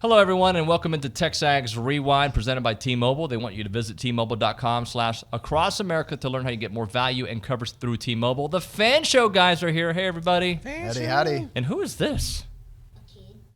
Hello, everyone, and welcome into TexAgs Rewind, presented by T-Mobile. They want you to visit T-Mobile.com/across America to learn how you get more value and coverage through T-Mobile. The Fan Show guys are here. Hey, everybody. Howdy. And who is this?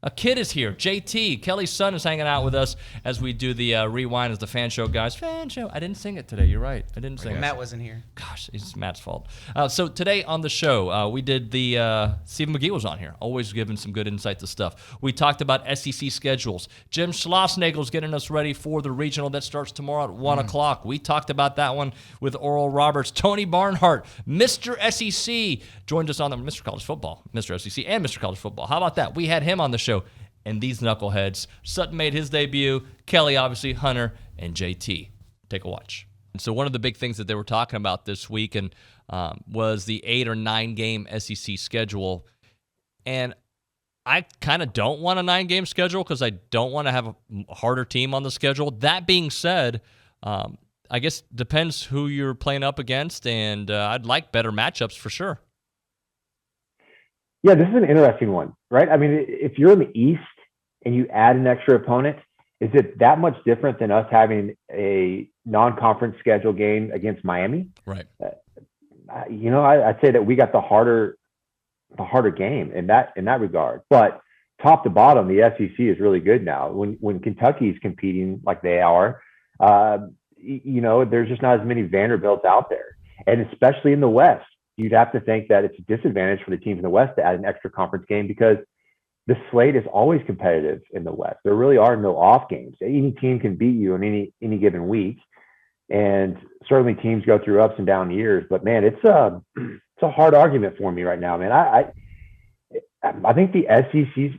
A kid is here. JT, Kelly's son, is hanging out with us as we do the Rewind as the Fan Show guys. Fan Show. I didn't sing it today. You're right. I didn't sing it. Matt wasn't here. Gosh, it's Matt's fault. So today on the show, we did the Stephen McGee was on here, always giving some good insight to stuff. We talked about SEC schedules. Jim Schlossnagel's getting us ready for the regional that starts tomorrow at 1 o'clock. We talked about that one with Oral Roberts. Tony Barnhart, Mr. SEC, joined us on the Mr. College Football, Mr. SEC and Mr. College Football. How about that? We had him on the show. And these knuckleheads. Sutton made his debut. Kelly, obviously, Hunter, and JT. Take a watch. And so one of the big things that they were talking about this week was the 8 or 9 game SEC schedule. And I kind of don't want a 9-game schedule because I don't want to have a harder team on the schedule. That being said, I guess depends who you're playing up against, and I'd like better matchups for sure. Yeah, this is an interesting one, right? I mean, if you're in the East and you add an extra opponent, is it that much different than us having a non-conference schedule game against Miami? Right. I'd say that we got the harder game in that regard. But top to bottom, the SEC is really good now. When Kentucky's competing like they are, there's just not as many Vanderbilts out there, and especially in the West. You'd have to think that it's a disadvantage for the teams in the West to add an extra conference game because the slate is always competitive in the West. There really are no off games. Any team can beat you in any given week, and certainly teams go through ups and down years. But man, it's a hard argument for me right now, man. I think the SEC's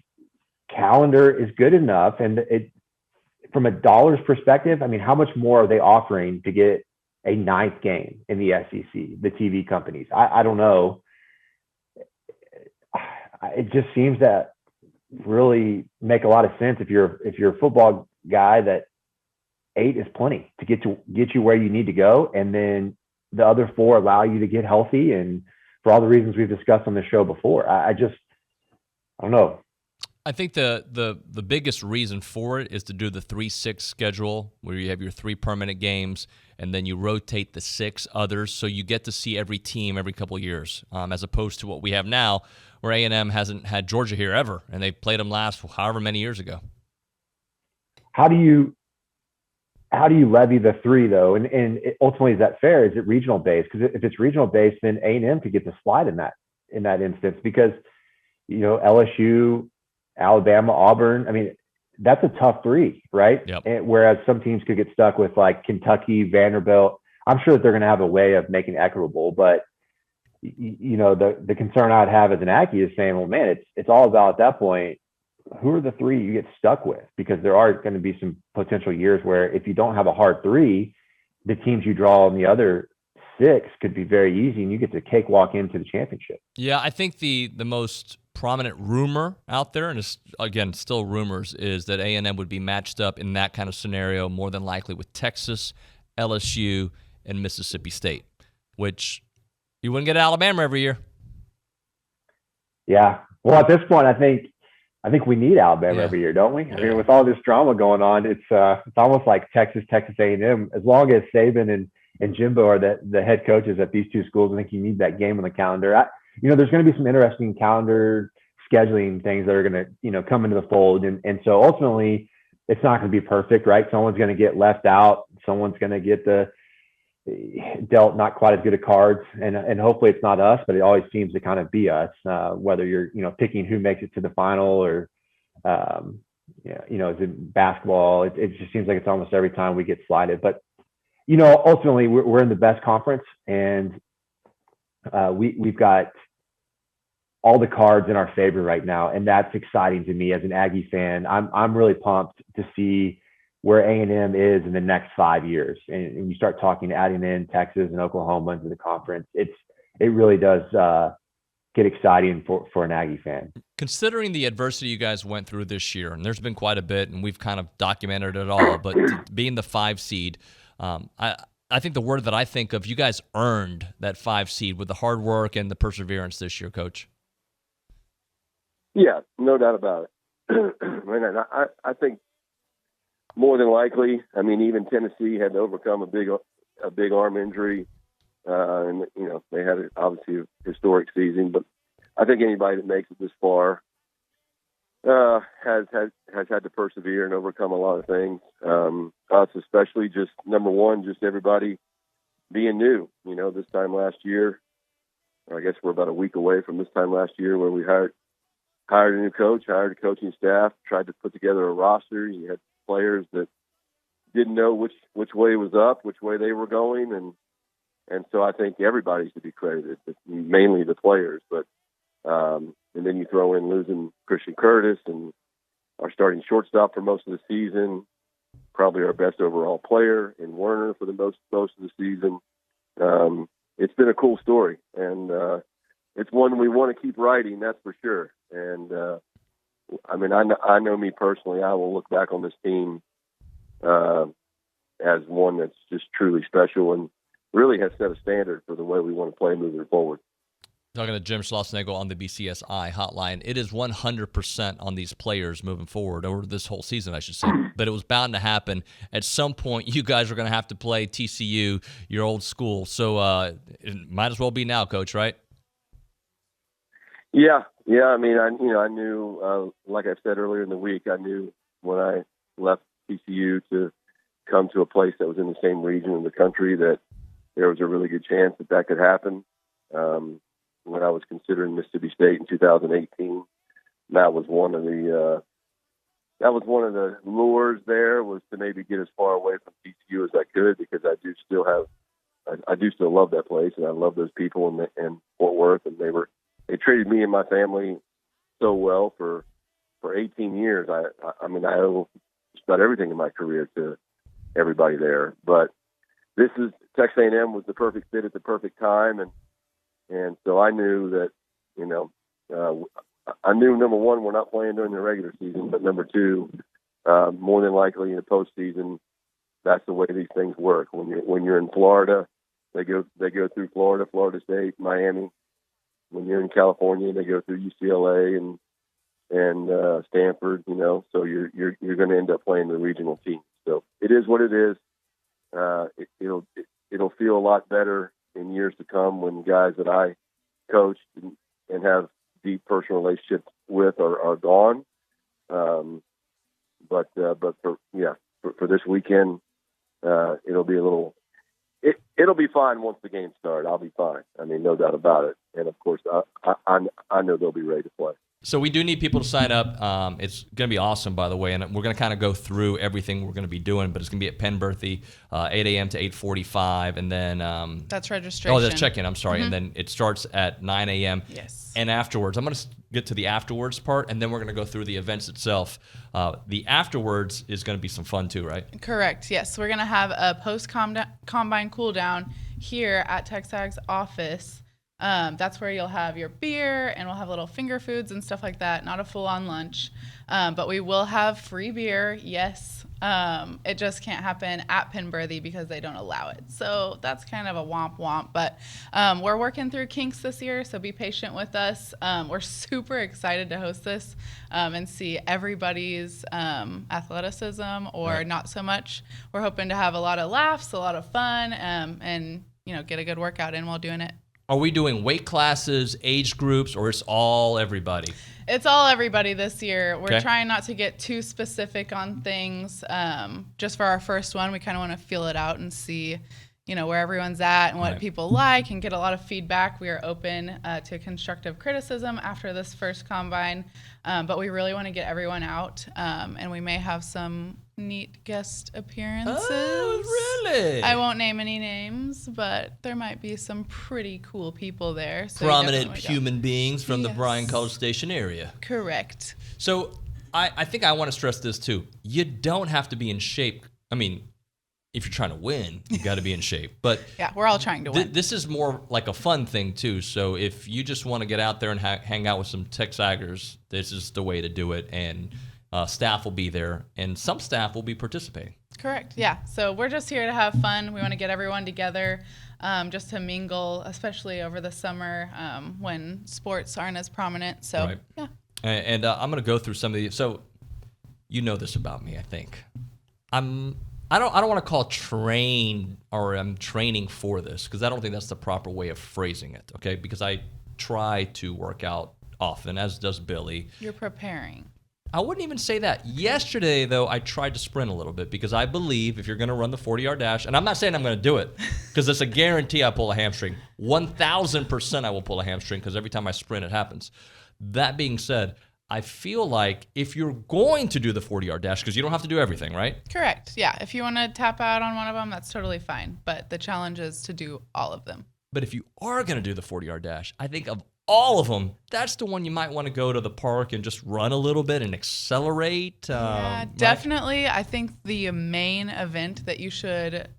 calendar is good enough, and from a dollars perspective, I mean, how much more are they offering to get a 9th game in the SEC, the TV companies? I don't know. It just seems that really make a lot of sense if you're a football guy, that 8 is plenty to get you where you need to go, and then the other 4 allow you to get healthy, and for all the reasons we've discussed on the show before. I don't know. I think the biggest reason for it is to do the 3-6 schedule where you have your 3 permanent games and then you rotate the 6 others, so you get to see every team every couple of years, as opposed to what we have now where A&M hasn't had Georgia here ever, and they played them last however many years ago. How do you levy the 3 though? And ultimately, is that fair? Is it regional based? Because if it's regional based, then A&M could get the slide in that instance because LSU, Alabama, Auburn. I mean, that's a tough 3, right? Yep. And whereas some teams could get stuck with like Kentucky, Vanderbilt. I'm sure that they're going to have a way of making it equitable, but the concern I'd have as an Aggie is saying, well, man, it's all about at that point, who are the 3 you get stuck with? Because there are going to be some potential years where if you don't have a hard 3, the teams you draw on the other 6 could be very easy, and you get to cakewalk into the championship. Yeah, I think the most prominent rumor out there, and it's, again, still rumors, is that A&M would be matched up in that kind of scenario more than likely with Texas, LSU, and Mississippi State, which you wouldn't get Alabama every year. Yeah. Well, at this point, I think we need Alabama every year, don't we? I mean, with all this drama going on, it's almost like Texas A&M. As long as Saban and Jimbo are the head coaches at these 2 schools, I think you need that game on the calendar. There's going to be some interesting calendar scheduling things that are going to, come into the fold. And so ultimately it's not going to be perfect, right? Someone's going to get left out. Someone's going to get dealt not quite as good of cards. And hopefully it's not us, but it always seems to kind of be us, whether you're, picking who makes it to the final or, is it basketball? It just seems like it's almost every time we get slided, but ultimately we're in the best conference, and we've got all the cards in our favor right now, and that's exciting to me as an Aggie fan. I'm really pumped to see where A&M is in the next 5 years, and you start talking adding in Texas and Oklahoma into the conference. It really does get exciting for an Aggie fan. Considering the adversity you guys went through this year, and there's been quite a bit, and we've kind of documented it all, but being the 5 seed, I think the word that I think of, you guys earned that 5 seed with the hard work and the perseverance this year, Coach. Yeah, no doubt about it. I think more than likely, I mean, even Tennessee had to overcome a big arm injury, and they had obviously a historic season. But I think anybody that makes it this far has had to persevere and overcome a lot of things. Us especially, just number one, just everybody being new. This time last year, or I guess we're about a week away from this time last year, where we hired a new coach, hired a coaching staff, tried to put together a roster. You had players that didn't know which way was up, which way they were going, and so I think everybody should be credited, mainly the players. But and then you throw in losing Christian Curtis and our starting shortstop for most of the season, probably our best overall player in Werner for the most of the season. It's been a cool story, and it's one we want to keep writing, that's for sure. And I mean, I know me personally, I will look back on this team as one that's just truly special and really has set a standard for the way we want to play moving forward. Talking to Jim Schlossnagel on the BCSI hotline. It is 100% on these players moving forward, over this whole season, I should say. But it was bound to happen. At some point, you guys are going to have to play TCU, your old school. So it might as well be now, Coach, right? Yeah. I mean, I knew, like I said earlier in the week, I knew when I left TCU to come to a place that was in the same region in the country that there was a really good chance that could happen. When I was considering Mississippi State in 2018, that was one of the lures there, was to maybe get as far away from TCU as I could, because I do still love that place, and I love those people in Fort Worth, and they treated me and my family so well for 18 years. I mean, I owe just about everything in my career to everybody there. But Texas A&M was the perfect fit at the perfect time, and so I knew that, I knew, number one, we're not playing during the regular season, but number two, more than likely in the postseason, that's the way these things work. When you're in Florida, they go through Florida State, Miami. When you're in California, they go through UCLA and Stanford. So you're going to end up playing the regional team. So it is what it is. It'll feel a lot better in years to come when guys that I coached and have deep personal relationships with are gone. But for this weekend, it'll be fine once the games start. I'll be fine. I mean, no doubt about it. And of course, I know they'll be ready to play. So we do need people to sign up. It's going to be awesome, by the way, and we're going to kind of go through everything we're going to be doing, but it's going to be at Penberthy, 8 a.m. to 8:45, and then that's registration. Oh, that's check-in. I'm sorry, and then it starts at 9 a.m. Yes. And afterwards, I'm going to get to the afterwards part, and then we're going to go through the events itself. The afterwards is going to be some fun too, right? Correct. Yes, we're going to have a post-combine cool-down here at TexAgs office. That's where you'll have your beer, and we'll have little finger foods and stuff like that. Not a full-on lunch, but we will have free beer. Yes, it just can't happen at Penberthy because they don't allow it. So that's kind of a womp. But we're working through kinks this year, so be patient with us. We're super excited to host this and see everybody's athleticism, or not so much. We're hoping to have a lot of laughs, a lot of fun, and get a good workout in while doing it. Are we doing weight classes, age groups, or it's all everybody? It's all everybody this year. We're trying not to get too specific on things. Just for our first one, we kind of want to feel it out and see, where everyone's at and what people like, and get a lot of feedback. We are open to constructive criticism after this first combine, but we really want to get everyone out, and we may have some neat guest appearances. Oh, really? I won't name any names, but there might be some pretty cool people there. So prominent human beings from the Bryan College Station area. Correct. So I think I want to stress this too. You don't have to be in shape. I mean, if you're trying to win, you got to be in shape. But yeah, we're all trying to win. This is more like a fun thing too. So if you just want to get out there and hang out with some TexAgers, this is the way to do it. And staff will be there, and some staff will be participating. Correct. Yeah. So we're just here to have fun. We want to get everyone together, just to mingle, especially over the summer when sports aren't as prominent. So yeah. And I'm going to go through some of these. So you know this about me, I think. I don't want to call train or I'm training for this because I don't think that's the proper way of phrasing it, okay? Because I try to work out often, as does Billy. You're preparing. I wouldn't even say that. Yesterday, though, I tried to sprint a little bit because I believe if you're going to run the 40-yard dash, and I'm not saying I'm going to do it because it's a guarantee I pull a hamstring. 1,000% I will pull a hamstring because every time I sprint, it happens. That being said, I feel like if you're going to do the 40-yard dash, because you don't have to do everything, right? Correct. Yeah. If you want to tap out on one of them, that's totally fine. But the challenge is to do all of them. But if you are going to do the 40-yard dash, I think of all of them, that's the one you might want to go to the park and just run a little bit and accelerate. Yeah, definitely. I think the main event that you should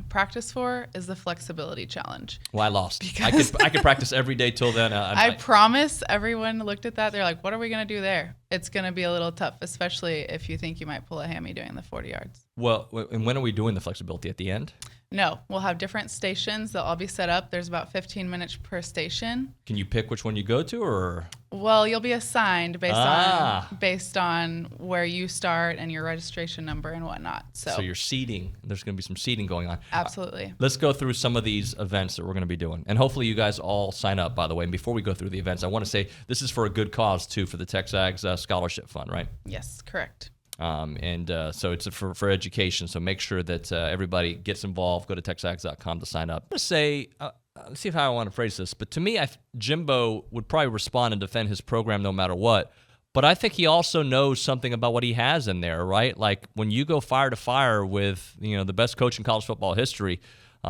practice for is the flexibility challenge. Well, I lost. I could practice every day till then. I promise everyone looked at that. They're like, what are we going to do there? It's going to be a little tough, especially if you think you might pull a hammy doing the 40 yards. Well, and when are we doing the flexibility? At the end? No, we'll have different stations. They'll all be set up. There's about 15 minutes per station. Can you pick which one you go to, or? Well, you'll be assigned based on where you start and your registration number and whatnot. So you're seating. There's going to be some seating going on. Absolutely. Let's go through some of these events that we're going to be doing. And hopefully you guys all sign up, by the way. And before we go through the events, I want to say this is for a good cause, too, for the TexAgs Scholarship Fund, right? Yes, correct. So it's for education. So make sure that everybody gets involved. Go to texags.com to sign up. I'm going to say, let's see how I want to phrase this. But to me, Jimbo would probably respond and defend his program no matter what. But I think he also knows something about what he has in there, right? Like when you go fire to fire with the best coach in college football history,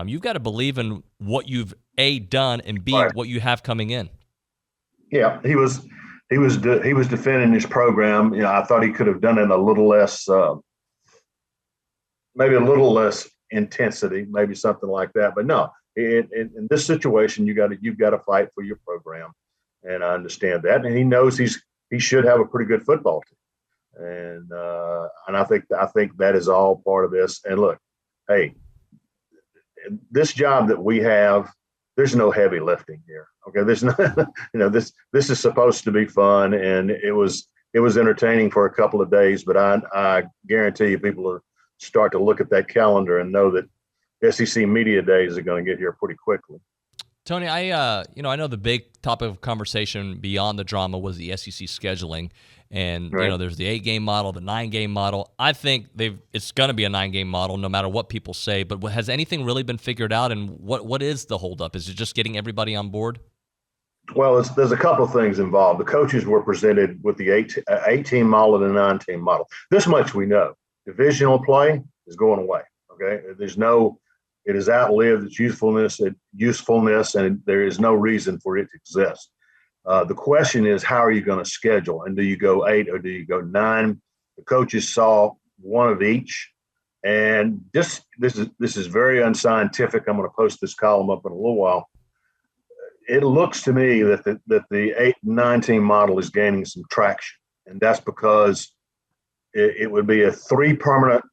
you've got to believe in what you've A, done, and B, what you have coming in. Yeah, he was defending his program. I thought he could have done it a little less, maybe a little less intensity, maybe something like that. But no, in this situation, you've got to fight for your program, and I understand that. And he knows he should have a pretty good football team, and I think that is all part of this. And look, hey, this job that we have, there's no heavy lifting here. Okay, there's no, this is supposed to be fun, and it was entertaining for a couple of days. But I guarantee you, people will start to look at that calendar and know that SEC Media Days are going to get here pretty quickly. Tony, I know the big topic of conversation beyond the drama was the SEC scheduling, and right. There's the 8-game model, the 9-game model. I think it's going to be a 9-game model, no matter what people say. But has anything really been figured out, and what is the holdup? Is it just getting everybody on board? Well, there's a couple of things involved. The coaches were presented with the 8-team model and the 9-team model. This much we know: divisional play is going away. Okay, it has outlived its usefulness, and there is no reason for it to exist. The question is, how are you going to schedule? And do you go 8 or do you go 9? The coaches saw one of each, and this is very unscientific. I'm going to post this column up in a little while. It looks to me that the 8 and 9 team model is gaining some traction, and that's because it would be 3 permanent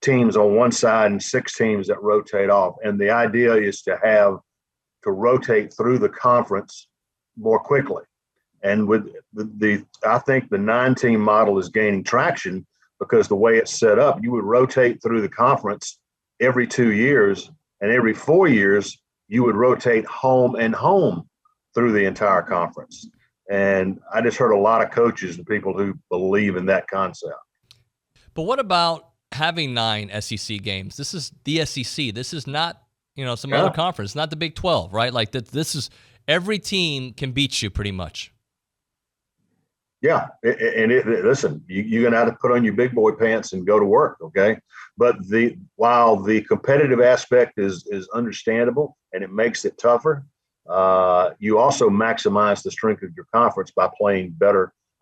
teams on one side and 6 teams that rotate off. And the idea is to rotate through the conference more quickly. And with I think the 9-team model is gaining traction because the way it's set up, you would rotate through the conference every 2 years, and every 4 years you would rotate home and home through the entire conference. And I just heard a lot of coaches and people who believe in that concept. But what about having 9 SEC games? This is the SEC. This is not, some other conference, not the Big 12, right? Like this is every team can beat you pretty much. Yeah. Listen, you're going to have to put on your big boy pants and go to work. Okay. But while the competitive aspect is understandable and it makes it tougher, you also maximize the strength of your conference by playing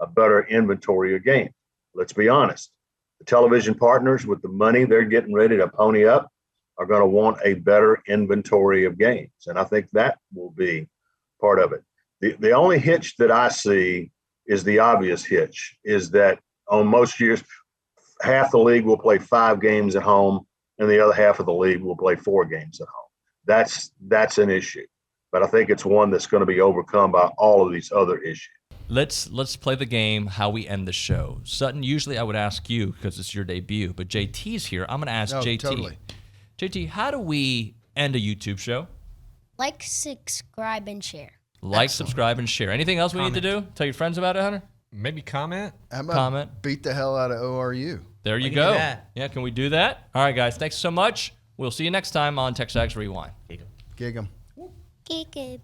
a better inventory of games. Let's be honest. The television partners with the money they're getting ready to pony up are going to want a better inventory of games. And I think that will be part of it. The only hitch that I see is the obvious hitch, is that on most years, half the league will play 5 games at home and the other half of the league will play 4 games at home. That's an issue. But I think it's one that's going to be overcome by all of these other issues. Let's play the game how we end the show. Sutton, usually I would ask you because it's your debut, but JT's here. I'm going to ask JT. Totally. JT, how do we end a YouTube show? Like, subscribe, and share. Like, subscribe, and share. Anything else we need to do? Tell your friends about it, Hunter? Maybe comment. How about Comment. beat the hell out of ORU? There you can go. do that. Yeah, can we do that? All right, guys. Thanks so much. We'll see you next time on TexAgs Rewind. Gig 'em. Gig it.